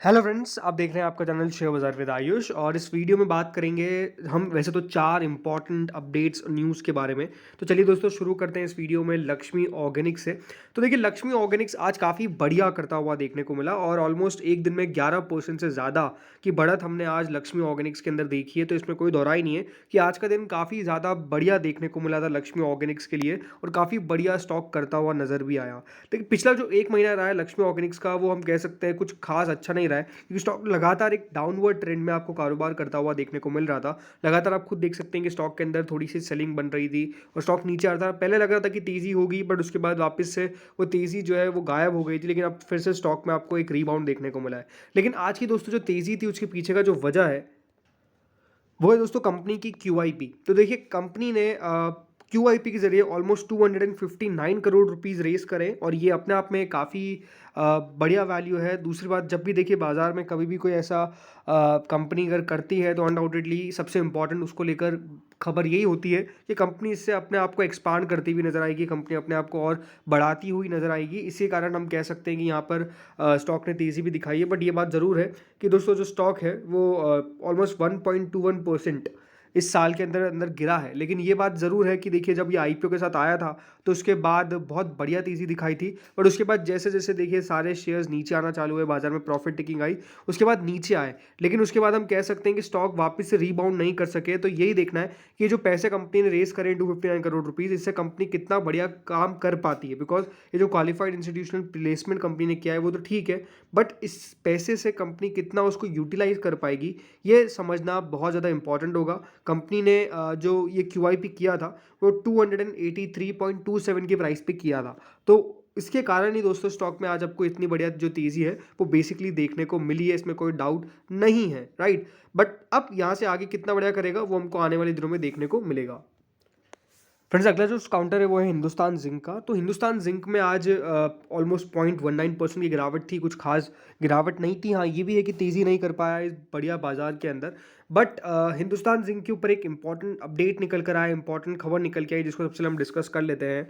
Hello friends, आप देख रहे हैं आपका चैनल शेयर बाज़ार विद आयुष। और इस वीडियो में बात करेंगे हम वैसे तो 4 इंपॉर्टेंट अपडेट्स न्यूज़ के बारे में। तो चलिए दोस्तों शुरू करते हैं इस वीडियो में लक्ष्मी ऑर्गेनिक्स से। तो देखिए, लक्ष्मी ऑर्गेनिक्स आज काफ़ी बढ़िया करता हुआ देखने को मिला और ऑलमोस्ट एक दिन में 11% से ज़्यादा की बढ़त हमने आज लक्ष्मी ऑर्गेनिक्स के अंदर देखी है। तो इसमें कोई दोहराई नहीं है कि आज का दिन काफ़ी ज़्यादा बढ़िया देखने को मिला था लक्ष्मी ऑर्गेनिक्स के लिए और काफ़ी बढ़िया स्टॉक करता हुआ नज़र भी आया। लेकिन पिछला जो 1 महीना रहा है लक्ष्मी ऑर्गेनिक्स का, वो हम कह सकते हैं कुछ खास अच्छा नहीं रहा है, क्योंकि स्टॉक लगातार एक डाउनवर्ड ट्रेंड में आपको कारोबार करता हुआ देखने को मिल रहा था। लगातार आप खुद देख सकते हैं कि स्टॉक के अंदर थोड़ी सी सेलिंग बन रही थी और स्टॉक नीचे आ रहा था। पहले लग रहा था कि तेज़ी होगी, बट उसके बाद वापस से वो तेज़ी जो है वो गायब हो गई थी, लेकिन अब फिर से स्टॉक में आपको एक रीबाउंड देखने को मिला है। लेकिन आज की दोस्तों जो तेज़ी थी उसके पीछे का जो वजह है वो है दोस्तों कंपनी की क्यूआईपी। तो देखिए, कंपनी ने क्यूआईपी के जरिए ऑलमोस्ट 259 करोड़ रुपीस रेस करें और ये अपने आप में काफ़ी बढ़िया वैल्यू है। दूसरी बात, जब भी देखिए बाजार में कभी भी कोई ऐसा कंपनी अगर करती है तो अनडाउटेडली सबसे इम्पोर्टेंट उसको लेकर खबर यही होती है कि कंपनी इससे अपने आप को एक्सपांड करती हुई नजर आएगी, कंपनी अपने आप को और बढ़ाती हुई नजर आएगी। इसी कारण हम कह सकते हैं कि यहाँ पर स्टॉक ने तेज़ी भी दिखाई है। बट ये बात ज़रूर है कि दोस्तों जो स्टॉक है वो ऑलमोस्ट 1.21% इस साल के अंदर अंदर गिरा है। लेकिन ये बात ज़रूर है कि देखिए, जब ये आईपीओ के साथ आया था तो उसके बाद बहुत बढ़िया तेज़ी दिखाई थी, बट उसके बाद जैसे जैसे देखिए सारे शेयर्स नीचे आना चालू हुए, बाजार में प्रॉफिट टेकिंग आई, उसके बाद नीचे आए। लेकिन उसके बाद हम कह सकते हैं कि स्टॉक वापस से रीबाउंड नहीं कर सके। तो यही देखना है कि जो पैसे कंपनी ने रेस करे 259 करोड़ रुपीज़, इससे कंपनी कितना बढ़िया काम कर पाती है। बिकॉज ये जो क्वालिफाइड इंस्टीट्यूशनल प्लेसमेंट कंपनी ने किया है वो तो ठीक है, बट इस पैसे से कंपनी कितना उसको यूटिलाइज कर पाएगी, ये समझना बहुत ज़्यादा इंपॉर्टेंट होगा। कंपनी ने जो ये क्यूआईपी किया था वो 283.27 की प्राइस पे किया था। तो इसके कारण ही दोस्तों स्टॉक में आज आपको इतनी बढ़िया जो तेज़ी है वो बेसिकली देखने को मिली है, इसमें कोई डाउट नहीं है, राइट। बट अब यहाँ से आगे कितना बढ़िया करेगा वो हमको आने वाले दिनों में देखने को मिलेगा। फ्रेंड्स, अगला जो काउंटर है वो है हिंदुस्तान जिंक का। तो हिंदुस्तान जिंक में आज ऑलमोस्ट 0.19% की गिरावट थी। कुछ खास गिरावट नहीं थी। हाँ, ये भी है कि तेज़ी नहीं कर पाया इस बढ़िया बाजार के अंदर। बट हिंदुस्तान जिंक के ऊपर एक इंपॉर्टेंट अपडेट निकल कर आया, इंपॉर्टेंट खबर निकल के आई, जिसको सबसे पहले हम डिस्कस कर लेते हैं।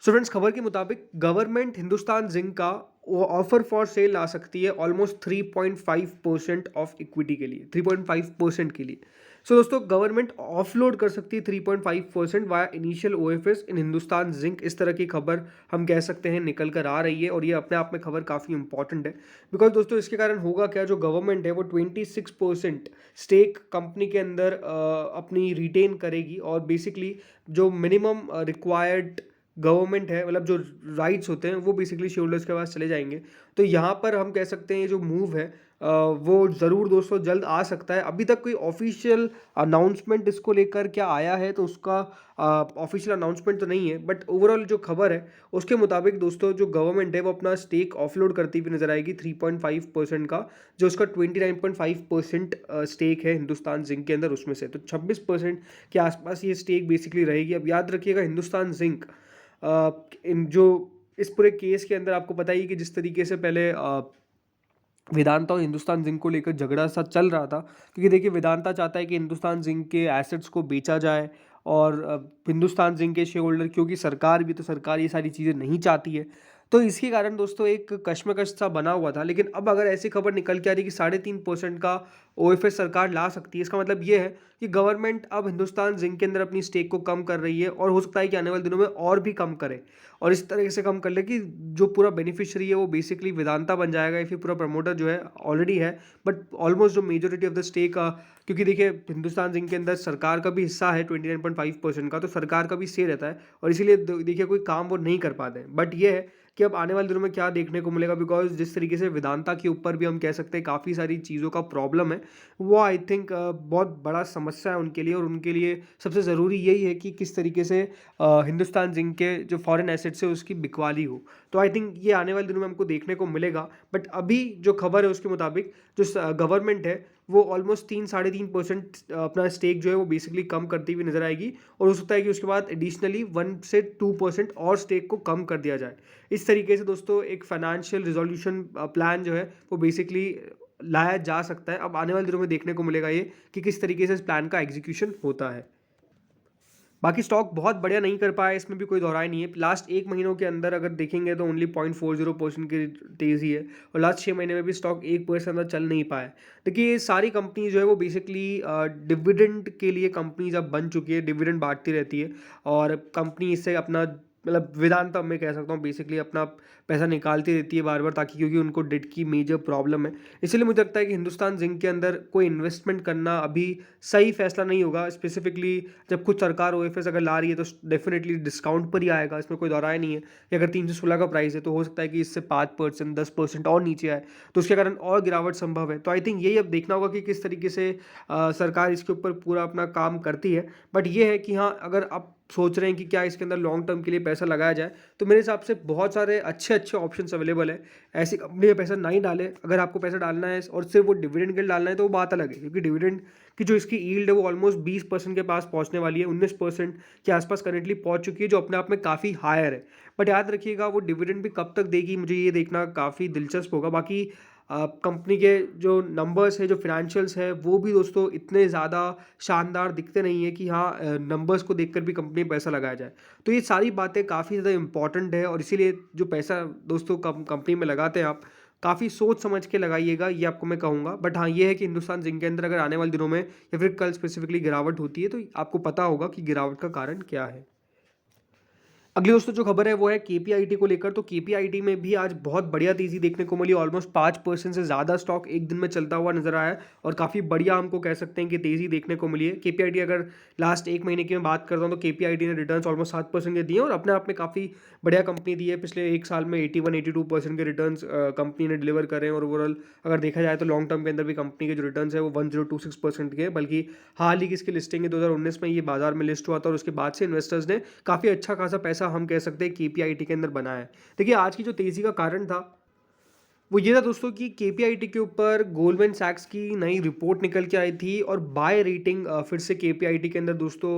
सो फ्रेंड्स, खबर के मुताबिक गवर्नमेंट हिंदुस्तान जिंक का वो ऑफर फॉर सेल ला सकती है ऑलमोस्ट 3.5% ऑफ इक्विटी के लिए, 3.5% के लिए। सो दोस्तों, गवर्नमेंट ऑफलोड कर सकती है 3.5% वाया इनिशियल ओएफएस इन हिंदुस्तान जिंक। इस तरह की खबर हम कह सकते हैं निकल कर आ रही है और ये अपने आप में खबर काफ़ी इंपॉर्टेंट है। बिकॉज दोस्तों इसके कारण होगा क्या, जो गवर्नमेंट है वो 26% स्टेक कंपनी के अंदर अपनी रिटेन करेगी और बेसिकली जो मिनिमम रिक्वायर्ड गवर्नमेंट है, मतलब जो राइट्स होते हैं वो बेसिकली शेयर होल्डर्स के पास चले जाएंगे। तो यहाँ पर हम कह सकते हैं ये जो मूव है वो ज़रूर दोस्तों जल्द आ सकता है। अभी तक कोई ऑफिशियल अनाउंसमेंट इसको लेकर क्या आया है तो उसका ऑफिशियल अनाउंसमेंट तो नहीं है, बट ओवरऑल जो खबर है उसके मुताबिक दोस्तों जो गवर्नमेंट है वो अपना स्टेक ऑफलोड करती हुई नजर आएगी 3.5% का। जो उसका 29.5% स्टेक है हिंदुस्तान जिंक के अंदर, उसमें से तो 26% के आसपास ये स्टेक बेसिकली रहेगी। अब याद रखिएगा, हिंदुस्तान जिंक इन जो इस पूरे केस के अंदर आपको पता ही है कि जिस तरीके से पहले वेदांता और हिंदुस्तान जिंक को लेकर झगड़ा सा चल रहा था, क्योंकि देखिए वेदांता चाहता है कि हिंदुस्तान जिंक के एसेट्स को बेचा जाए और हिंदुस्तान जिंक के शेयर होल्डर, क्योंकि सरकार भी तो सरकार ये सारी चीज़ें नहीं चाहती है। तो इसके कारण दोस्तों एक कश्मकश सा बना हुआ था। लेकिन अब अगर ऐसी खबर निकल के आ रही है कि 3.5% का ओएफएस सरकार ला सकती है, इसका मतलब ये है कि गवर्नमेंट अब हिंदुस्तान जिंक के अंदर अपनी स्टेक को कम कर रही है और हो सकता है कि आने वाले दिनों में और भी कम करे और इस तरह से कम कर ले कि जो पूरा बेनिफिशियरी है वो बेसिकली वेदांता बन जाएगा या फिर पूरा प्रमोटर जो है ऑलरेडी है। बट ऑलमोस्ट जो मेजोरिटी ऑफ द स्टेक, क्योंकि देखिए हिंदुस्तान जिंक के अंदर सरकार का भी हिस्सा है 29.5% का, तो सरकार का भी से रहता है और इसीलिए देखिए कोई काम वो नहीं कर पाते हैं। बट ये है कि अब आने वाले दिनों में क्या देखने को मिलेगा, बिकॉज जिस तरीके से वेदांता के ऊपर भी हम कह सकते हैं काफ़ी सारी चीज़ों का प्रॉब्लम है, वो आई थिंक बहुत बड़ा समस्या है उनके लिए। और उनके लिए सबसे ज़रूरी यही है कि किस तरीके से हिंदुस्तान जिंक के जो फॉरेन एसेट्स है उसकी बिकवाली हो। तो आई थिंक ये आने वाले दिनों में हमको देखने को मिलेगा। बट अभी जो खबर है उसके मुताबिक जो गवर्नमेंट है वो ऑलमोस्ट 3-3.5% अपना स्टेक जो है वो बेसिकली कम करती हुई नजर आएगी और हो सकता है कि उसके बाद एडिशनली 1 से 2% और स्टेक को कम कर दिया जाए। इस तरीके से दोस्तों एक फाइनेंशियल रिजोल्यूशन प्लान जो है वो बेसिकली लाया जा सकता है। अब आने वाले दिनों में देखने को मिलेगा ये कि किस तरीके से इस प्लान का एग्जीक्यूशन होता है। बाकी स्टॉक बहुत बढ़िया नहीं कर पाया, इसमें भी कोई दोहराई नहीं है। लास्ट 1 महीनों के अंदर अगर देखेंगे तो ओनली 0.40% की तेज़ी है और लास्ट 6 महीने में भी स्टॉक 1% से अंदर चल नहीं पाया। देखिए ये सारी कंपनी जो है वो बेसिकली डिविडेंड के लिए कंपनीज़ अब बन चुकी है, डिविडेंड बाँटती रहती है और कंपनी इससे अपना मतलब वेदांता मैं कह सकता हूँ बेसिकली अपना पैसा निकालती रहती है बार-बार, ताकि क्योंकि उनको डेट की मेजर प्रॉब्लम है। इसीलिए मुझे लगता है कि हिंदुस्तान ज़िंक के अंदर कोई इन्वेस्टमेंट करना अभी सही फैसला नहीं होगा। स्पेसिफिकली जब खुद सरकार ओएफएस अगर ला रही है तो डेफिनेटली डिस्काउंट पर ही आएगा, इसमें कोई दोहराय नहीं है कि अगर 316 का प्राइस है तो हो सकता है कि इससे 5% 10% और नीचे आए, तो उसके कारण और गिरावट संभव है। तो आई थिंक यही अब देखना होगा कि किस तरीके से सरकार इसके ऊपर पूरा अपना काम करती है। बट ये है कि हाँ, अगर आप सोच रहे हैं कि क्या इसके अंदर लॉन्ग टर्म के लिए पैसा लगाया जाए, तो मेरे हिसाब से बहुत सारे अच्छे-अच्छे ऑप्शंस अवेलेबल है। ऐसी कंपनी में पैसा नहीं डालें, अगर आपको पैसा डालना है और सिर्फ वो डिविडेंड के लिए डालना है तो वो बात अलग है, क्योंकि डिविडेंड की जो इसकी यील्ड है वो ऑलमोस्ट 20% के पास पहुंचने वाली है, 19% के आसपास करंटली पहुंच चुकी है, जो अपने आप में काफ़ी हायर है। बट याद रखिएगा वो डिविडेंड भी कब तक देगी, मुझे ये देखना काफ़ी दिलचस्प होगा। बाकी कंपनी के जो नंबर्स है, जो फिनेंशियल्स है, वो भी दोस्तों इतने ज़्यादा शानदार दिखते नहीं है कि हाँ, नंबर्स को देखकर भी कंपनी में पैसा लगाया जाए। तो ये सारी बातें काफ़ी ज़्यादा इंपॉर्टेंट है और इसीलिए जो पैसा दोस्तों कंपनी में लगाते हैं आप, काफ़ी सोच समझ के लगाइएगा, ये आपको मैं कहूँगा। बट हाँ, ये है कि हिंदुस्तान जिंक के अंदर अगर आने वाले दिनों में या फिर कल स्पेसिफिकली गिरावट होती है तो आपको पता होगा कि गिरावट का कारण क्या है। अगली दोस्तों जो खबर है वो है केपीआईटी को लेकर। तो केपीआईटी में भी आज बहुत बढ़िया तेजी देखने को मिली, ऑलमोस्ट 5% से ज़्यादा स्टॉक एक दिन में चलता हुआ नजर आया है और काफ़ी बढ़िया हमको कह सकते हैं कि तेजी देखने को मिली है। केपीआईटी अगर लास्ट 1 महीने की मैं बात करता हूँ तो केपीआईटी ने रिटर्न्स ऑलमोस्ट 7% के दिए और अपने आप में काफ़ी बढ़िया कंपनी दी है। पिछले 1 साल में 81-82% के रिटर्न्स कंपनी ने डिलीवर करे हैं और ओवरऑल अगर देखा जाए तो लॉन्ग टर्म के अंदर भी कंपनी के जो रिटर्न्स है वो 1026% के हैं। बल्कि हाल ही की इसकी लिस्टिंग है 2019 में, ये बाजार में लिस्ट हुआ था और उसके बाद से इन्वेस्टर्स ने काफ़ी अच्छा खासा पैसा हम कह सकते हैं केपीआईटी के अंदर बनाया है। देखिए आज की जो तेज़ी का कारण था वो ये था दोस्तों कि केपीआईटी के ऊपर गोल्डमैन सैक्स की नई रिपोर्ट निकल के आई थी और बाय रेटिंग फिर से केपीआईटी के अंदर दोस्तों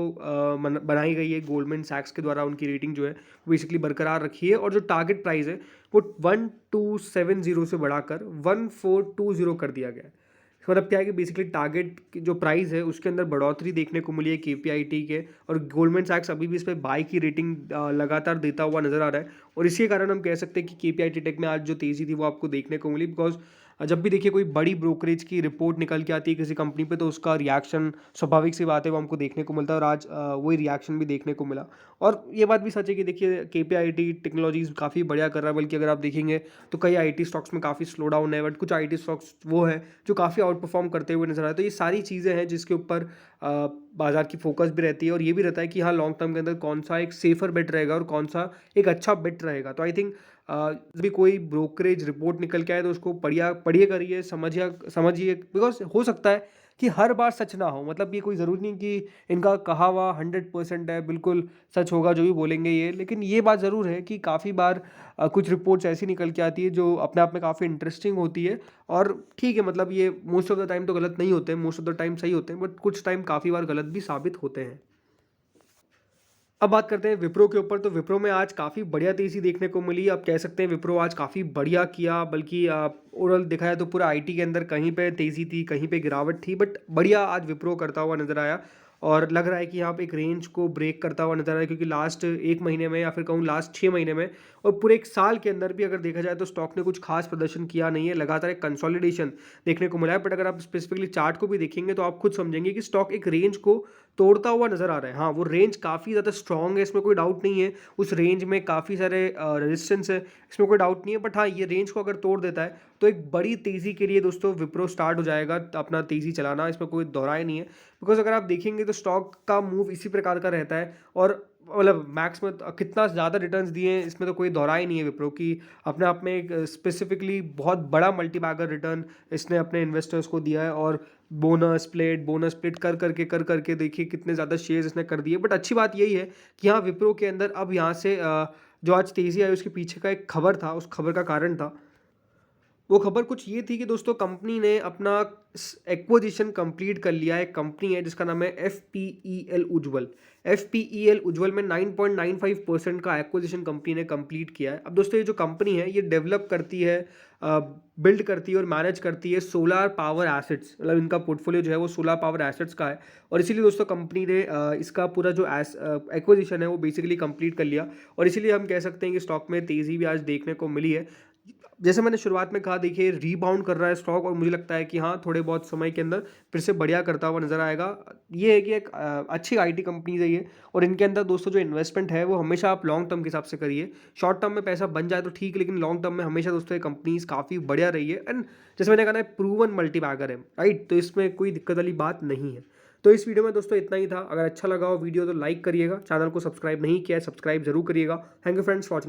बनाई गई है। गोल्डमैन सैक्स के द्वारा उनकी रेटिंग जो है वो बेसिकली बरकरार रखी है और जो टारगेट प्राइस है वो 1270 से बढ़ाकर 1420 कर दिया गया है। इसका मतलब क्या है कि बेसिकली टारगेट की जो प्राइस है उसके अंदर बढ़ोतरी देखने को मिली है केपीआईटी के, और गोल्डमैन सैक्स अभी भी इस पे बाय की रेटिंग लगातार देता हुआ नजर आ रहा है और इसी कारण हम कह सकते हैं कि केपीआईटी टेक में आज जो तेजी थी वो आपको देखने को मिली। बिकॉज जब भी देखिए कोई बड़ी ब्रोकरेज की रिपोर्ट निकल के आती है किसी कंपनी पे तो उसका रिएक्शन स्वाभाविक सी बात है वो हमको देखने को मिलता है और आज वही रिएक्शन भी देखने को मिला। और ये बात भी सच है कि देखिए केपीआईटी टेक्नोलॉजीज काफ़ी बढ़िया कर रहा है, बल्कि अगर आप देखेंगे तो कई आईटी स्टॉक्स में काफ़ी स्लो डाउन है, बट कुछ आईटी स्टॉक्स वो है जो काफ़ी आउट परफॉर्म करते हुए नजर आए। तो ये सारी चीज़ें हैं जिसके ऊपर बाजार की फोकस भी रहती है और ये भी रहता है कि हाँ लॉन्ग टर्म के अंदर कौन सा एक सेफर बेट रहेगा और कौन सा एक अच्छा बेट रहेगा। तो आई थिंक जब भी कोई ब्रोकरेज रिपोर्ट निकल के आए तो उसको पढ़िए करिए, समझिए, बिकॉज हो सकता है कि हर बार सच ना हो। मतलब ये कोई ज़रूरी नहीं कि इनका कहा हुआ 100% है, बिल्कुल सच होगा जो भी बोलेंगे ये, लेकिन ये बात ज़रूर है कि काफ़ी बार कुछ रिपोर्ट्स ऐसी निकल के आती है जो अपने आप में काफ़ी इंटरेस्टिंग होती है। और ठीक है, मतलब ये मोस्ट ऑफ द टाइम तो गलत नहीं होते हैं, मोस्ट ऑफ द टाइम सही होते हैं, बट कुछ टाइम काफ़ी बार गलत भी साबित होते हैं। अब बात करते हैं विप्रो के ऊपर। तो विप्रो में आज काफ़ी बढ़िया तेज़ी देखने को मिली। आप कह सकते हैं विप्रो आज काफ़ी बढ़िया किया, बल्कि ओवरऑल देखा जाए तो पूरा आईटी के अंदर कहीं पे तेज़ी थी, कहीं पे गिरावट थी, बट बढ़िया आज विप्रो करता हुआ नज़र आया और लग रहा है कि यहाँ पे एक रेंज को ब्रेक करता हुआ नज़र आया, क्योंकि लास्ट 1 महीने में या फिर कहूँ लास्ट 6 महीने में और पूरे 1 साल के अंदर भी अगर देखा जाए तो स्टॉक ने कुछ खास प्रदर्शन किया नहीं है, लगातार एक कंसोलिडेशन देखने को मिला है। बट अगर आप स्पेसिफिकली चार्ट को भी देखेंगे तो आप खुद समझेंगे कि स्टॉक एक रेंज को तोड़ता हुआ नजर आ रहा है। हाँ, वो रेंज काफ़ी ज़्यादा स्ट्रॉन्ग है, इसमें कोई डाउट नहीं है। उस रेंज में काफ़ी सारे रेजिस्टेंस है, इसमें कोई डाउट नहीं है। बट हाँ, ये रेंज को अगर तोड़ देता है तो एक बड़ी तेज़ी के लिए दोस्तों विप्रो स्टार्ट हो जाएगा अपना तेज़ी चलाना, इसमें कोई दोहराए नहीं है। बिकॉज अगर आप देखेंगे तो स्टॉक का मूव इसी प्रकार का रहता है और मतलब मैक्स में कितना ज़्यादा रिटर्न्स दिए हैं इसमें तो कोई दोहराई नहीं है विप्रो की। अपने आप में एक स्पेसिफिकली बहुत बड़ा मल्टीबैगर रिटर्न इसने अपने इन्वेस्टर्स को दिया है और बोनस प्लेट कर करके देखिए कितने ज़्यादा शेयर्स इसने कर दिए। बट अच्छी बात यही है कि यहाँ विप्रो के अंदर अब यहाँ से जो आज तेज़ी आई उसके पीछे का एक खबर था, उस खबर का कारण था वो खबर कुछ ये थी कि दोस्तों कंपनी ने अपना एक्विजिशन कंप्लीट कर लिया है। एक कंपनी है जिसका नाम है FPEL उज्ज्वल। FPEL उज्ज्वल में 9.95% का एक्विजिशन कंपनी ने कंप्लीट किया है। अब दोस्तों ये जो कंपनी है ये डेवलप करती है, बिल्ड करती है और मैनेज करती है सोलर पावर एसेट्स। मतलब इनका पोर्टफोलियो जो है वो सोलर पावर एसेट्स का है और इसीलिए दोस्तों कंपनी ने इसका पूरा जो एक्विजिशन है वो बेसिकली कंप्लीट कर लिया और इसीलिए हम कह सकते हैं कि स्टॉक में तेज़ी भी आज देखने को मिली है। जैसे मैंने शुरुआत में कहा, देखिए रीबाउंड कर रहा है स्टॉक और मुझे लगता है कि हाँ थोड़े बहुत समय के अंदर फिर से बढ़िया करता हुआ नजर आएगा। ये है कि एक अच्छी IT कंपनीज है ये और इनके अंदर दोस्तों जो इन्वेस्टमेंट है वो हमेशा आप लॉन्ग टर्म के हिसाब से करिए। शॉर्ट टर्म में पैसा बन जाए तो ठीक, लेकिन लॉन्ग टर्म में हमेशा दोस्तों ये कंपनीज काफ़ी बढ़िया रही है एंड जैसे मैंने कहा ना प्रूवन मल्टीबैगर है, राइट। तो इसमें कोई दिक्कत वाली बात नहीं है। तो इस वीडियो में दोस्तों इतना ही था। अगर अच्छा लगा हो वीडियो तो लाइक करिएगा, चैनल को सब्सक्राइब नहीं किया है सब्सक्राइब जरूर करिएगा। Thank you friends for watching.